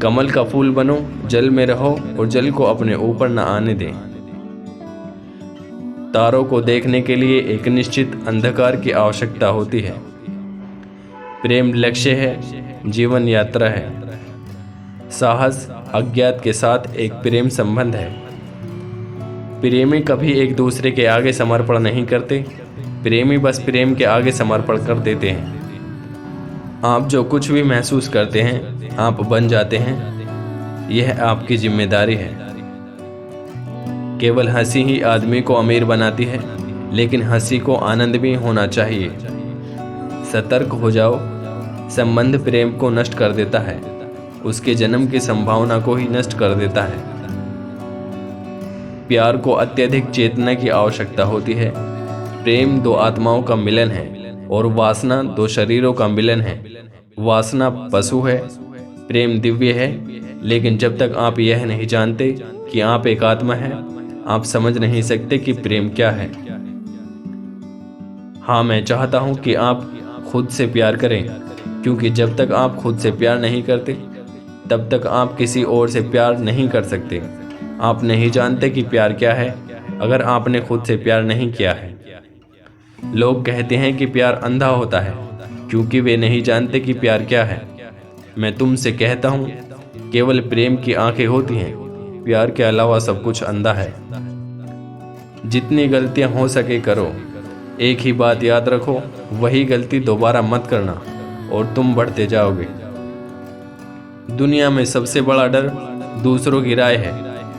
कमल का फूल बनो, जल में रहो और जल को अपने ऊपर न आने दें। तारों को देखने के लिए एक निश्चित अंधकार की आवश्यकता होती है। प्रेम लक्ष्य है, जीवन यात्रा है। साहस अज्ञात के साथ एक प्रेम संबंध है। प्रेमी कभी एक दूसरे के आगे समर्पण नहीं करते, प्रेमी बस प्रेम के आगे समर्पण कर देते हैं। आप जो कुछ भी महसूस करते हैं आप बन जाते हैं, यह आपकी जिम्मेदारी है। केवल हंसी ही आदमी को अमीर बनाती है, लेकिन हंसी को आनंद भी होना चाहिए। सतर्क हो जाओ, संबंध प्रेम को नष्ट कर देता है, उसके जन्म की संभावना को ही नष्ट कर देता है। प्यार को अत्यधिक चेतना की आवश्यकता होती है। प्रेम दो आत्माओं का मिलन है और वासना दो शरीरों का मिलन है। वासना पशु है, प्रेम दिव्य है। लेकिन जब तक आप यह नहीं जानते कि आप एक आत्मा है, आप समझ नहीं सकते कि प्रेम क्या है। हाँ, मैं चाहता हूं कि आप खुद से प्यार करें, क्योंकि जब तक आप खुद से प्यार नहीं करते तब तक आप किसी और से प्यार नहीं कर सकते। आप नहीं जानते कि प्यार क्या है अगर आपने खुद से प्यार नहीं किया है। लोग कहते हैं कि प्यार अंधा होता है क्योंकि वे नहीं जानते कि प्यार क्या है। मैं तुमसे कहता हूँ, केवल प्रेम की आंखें होती हैं, प्यार के अलावा सब कुछ अंधा है। जितनी गलतियां हो सके करो, एक ही बात याद रखो, वही गलती दोबारा मत करना और तुम बढ़ते जाओगे। दुनिया में सबसे बड़ा डर दूसरों की राय है,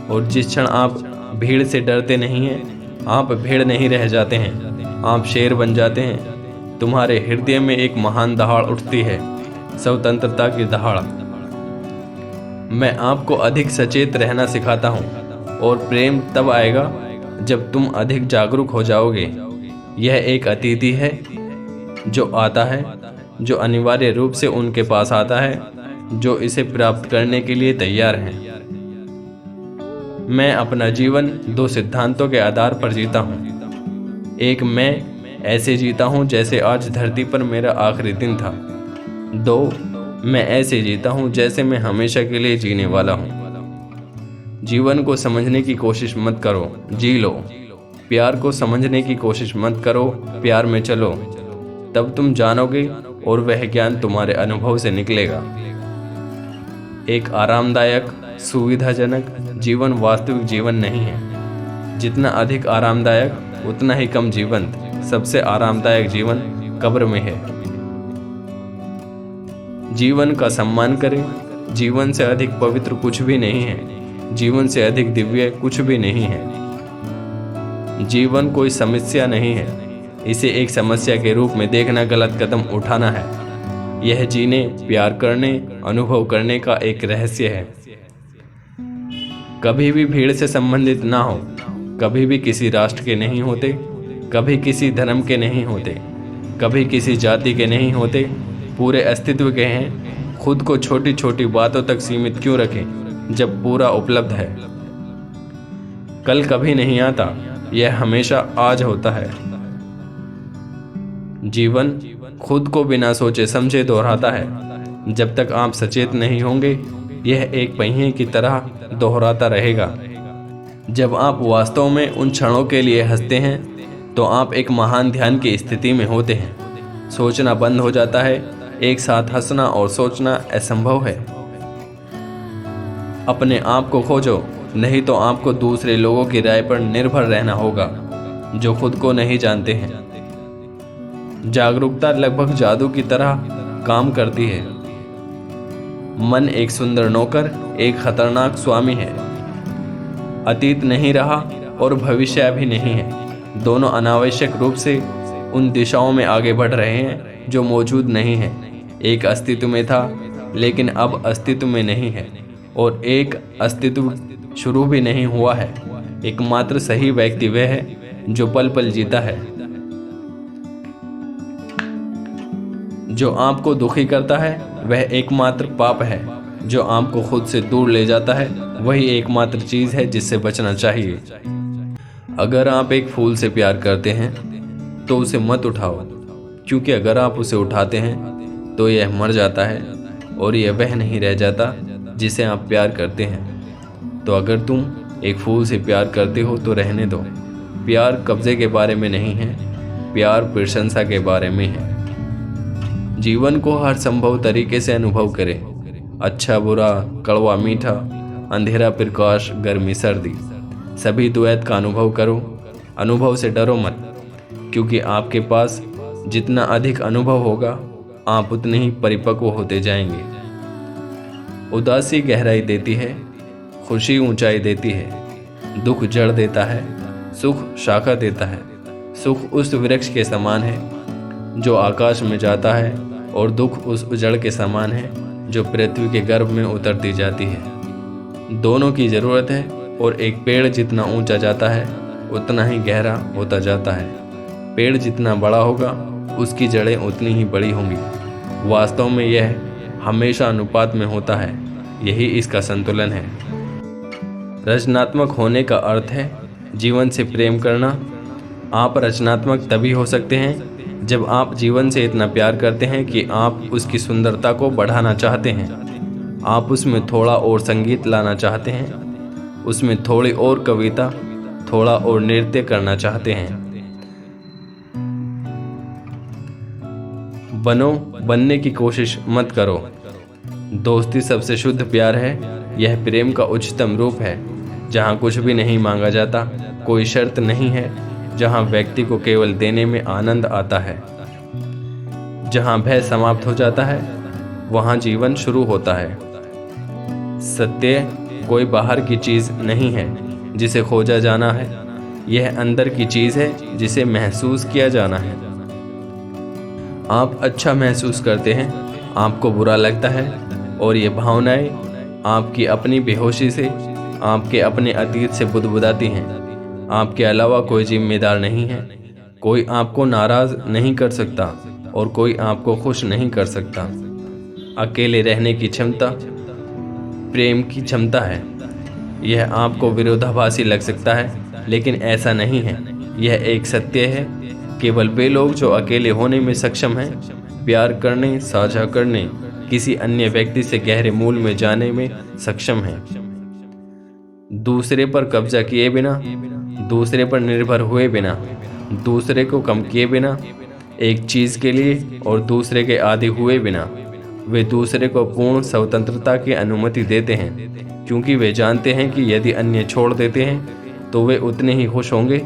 और जिस क्षण आप भीड़ से डरते नहीं हैं, आप भीड़ नहीं रह जाते हैं, आप शेर बन जाते हैं। तुम्हारे हृदय में एक महान दहाड़ उठती है, स्वतंत्रता की दहाड़। मैं आपको अधिक सचेत रहना सिखाता हूँ, और प्रेम तब आएगा जब तुम अधिक जागरूक हो जाओगे। यह एक अतिथि है जो आता है, जो अनिवार्य रूप से उनके पास आता है, जो इसे प्राप्त करने के लिए तैयार हैं। मैं अपना जीवन दो सिद्धांतों के आधार पर जीता हूँ। एक, मैं ऐसे जीता हूँ जैसे आज धरती पर मेरा आखिरी दिन था। दो, मैं ऐसे जीता हूँ जैसे मैं हमेशा के लिए जीने वाला हूँ। जीवन को समझने की कोशिश मत करो, जी लो। प्यार को समझने की कोशिश मत करो, प्यार में चलो। तब तुम जानोगे और वह ज्ञान तुम्हारे अनुभव से निकलेगा। एक आरामदायक, सुविधाजनक जीवन वास्तविक जीवन नहीं है। जितना अधिक आरामदायक उतना ही कम जीवंत। सबसे आरामदायक जीवन कब्र में है। जीवन का सम्मान करें। जीवन से अधिक पवित्र कुछ भी नहीं है, जीवन से अधिक दिव्य कुछ भी नहीं है। जीवन कोई समस्या नहीं है, इसे एक समस्या के रूप में देखना गलत कदम उठाना है। यह जीने, प्यार करने, अनुभव करने का एक रहस्य है। कभी भी भीड़ से संबंधित ना हो, कभी भी किसी राष्ट्र के नहीं होते, कभी किसी धर्म के नहीं होते, कभी किसी जाति के नहीं होते, पूरे अस्तित्व के हैं। खुद को छोटी छोटी बातों तक सीमित क्यों रखें जब पूरा उपलब्ध है। कल कभी नहीं आता, यह हमेशा आज होता है। जीवन खुद को बिना सोचे समझे दोहराता है। जब तक आप सचेत नहीं होंगे, यह एक पहिए की तरह दोहराता रहेगा। जब आप वास्तव में उन क्षणों के लिए हंसते हैं तो आप एक महान ध्यान की स्थिति में होते हैं। सोचना बंद हो जाता है। एक साथ हंसना और सोचना असंभव है। अपने आप को खोजो, नहीं तो आपको दूसरे लोगों की राय पर निर्भर रहना होगा जो खुद को नहीं जानते हैं। जागरूकता लगभग जादू की तरह काम करती है। मन एक सुंदर नौकर, एक खतरनाक स्वामी है। अतीत नहीं रहा और भविष्य भी नहीं है। दोनों अनावश्यक रूप से उन दिशाओं में आगे बढ़ रहे हैं जो मौजूद नहीं है। एक अस्तित्व में था लेकिन अब अस्तित्व में नहीं है, और एक अस्तित्व शुरू भी नहीं हुआ है। एकमात्र सही व्यक्ति वह है जो पल पल जीता है। जो आपको दुखी करता है वह एकमात्र पाप है। जो आपको खुद से दूर ले जाता है वही एकमात्र चीज है जिससे बचना चाहिए। अगर आप एक फूल से प्यार करते हैं तो उसे मत उठाओ, क्योंकि अगर आप उसे उठाते हैं तो यह मर जाता है और यह वह नहीं रह जाता जिसे आप प्यार करते हैं। तो अगर तुम एक फूल से प्यार करते हो तो रहने दो। प्यार कब्जे के बारे में नहीं है, प्यार प्रशंसा के बारे में है। जीवन को हर संभव तरीके से अनुभव करें, अच्छा बुरा, कड़वा मीठा, अंधेरा प्रकाश, गर्मी सर्दी, सभी द्वैत का अनुभव करो। अनुभव से डरो मत, क्योंकि आपके पास जितना अधिक अनुभव होगा आप उतने ही परिपक्व होते जाएंगे। उदासी गहराई देती है, खुशी ऊंचाई देती है, दुख जड़ देता है, सुख शाखा देता है। सुख उस वृक्ष के समान है जो आकाश में जाता है, और दुख उस जड़ के समान है जो पृथ्वी के गर्भ में उतरती जाती है। दोनों की ज़रूरत है, और एक पेड़ जितना ऊंचा जाता है उतना ही गहरा होता जाता है। पेड़ जितना बड़ा होगा उसकी जड़ें उतनी ही बड़ी होंगी। वास्तव में यह हमेशा अनुपात में होता है, यही इसका संतुलन है। रचनात्मक होने का अर्थ है जीवन से प्रेम करना। आप रचनात्मक तभी हो सकते हैं जब आप जीवन से इतना प्यार करते हैं कि आप उसकी सुंदरता को बढ़ाना चाहते हैं। आप उसमें थोड़ा और संगीत लाना चाहते हैं, उसमें थोड़ी और कविता, थोड़ा और नृत्य करना चाहते हैं। बनो, बनने की कोशिश मत करो। दोस्ती सबसे शुद्ध प्यार है। यह प्रेम का उच्चतम रूप है, जहाँ कुछ भी नहीं मांगा जाता, कोई शर्त नहीं है, जहाँ व्यक्ति को केवल देने में आनंद आता है। जहाँ भय समाप्त हो जाता है वहाँ जीवन शुरू होता है। सत्य कोई बाहर की चीज़ नहीं है जिसे खोजा जाना है, यह अंदर की चीज़ है जिसे महसूस किया जाना है। आप अच्छा महसूस करते हैं, आपको बुरा लगता है, और ये भावनाएं आपकी अपनी बेहोशी से, आपके अपने अतीत से बुदबुदाती हैं। आपके अलावा कोई जिम्मेदार नहीं है। कोई आपको नाराज़ नहीं कर सकता और कोई आपको खुश नहीं कर सकता। अकेले रहने की क्षमता प्रेम की क्षमता है। यह आपको विरोधाभासी लग सकता है, लेकिन ऐसा नहीं है। यह एक सत्य है। केवल वे लोग जो अकेले होने में सक्षम हैं, प्यार करने, साझा करने, किसी अन्य व्यक्ति से गहरे मूल में जाने में सक्षम हैं। दूसरे पर कब्जा किए बिना, दूसरे पर निर्भर हुए बिना, दूसरे को कम किए बिना, एक चीज़ के लिए और दूसरे के आदी हुए बिना, वे दूसरे को पूर्ण स्वतंत्रता की अनुमति देते हैं, क्योंकि वे जानते हैं कि यदि अन्य छोड़ देते हैं तो वे उतने ही खुश होंगे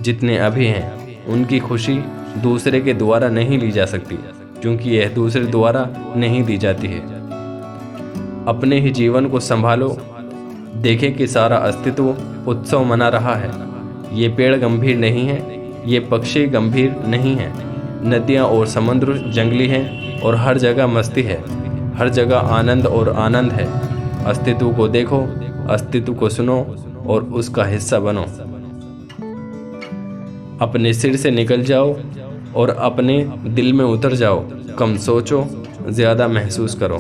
जितने अभी हैं। उनकी खुशी दूसरे के द्वारा नहीं ली जा सकती, क्योंकि यह दूसरे द्वारा नहीं दी जाती है। अपने ही जीवन को संभालो। देखें कि सारा अस्तित्व उत्सव मना रहा है। ये पेड़ गंभीर नहीं है, ये पक्षी गंभीर नहीं है। नदियाँ और समुद्र जंगली हैं, और हर जगह मस्ती है, हर जगह आनंद और आनंद है। अस्तित्व को देखो, अस्तित्व को सुनो और उसका हिस्सा बनो। अपने सिर से निकल जाओ और अपने दिल में उतर जाओ। कम सोचो, ज़्यादा महसूस करो।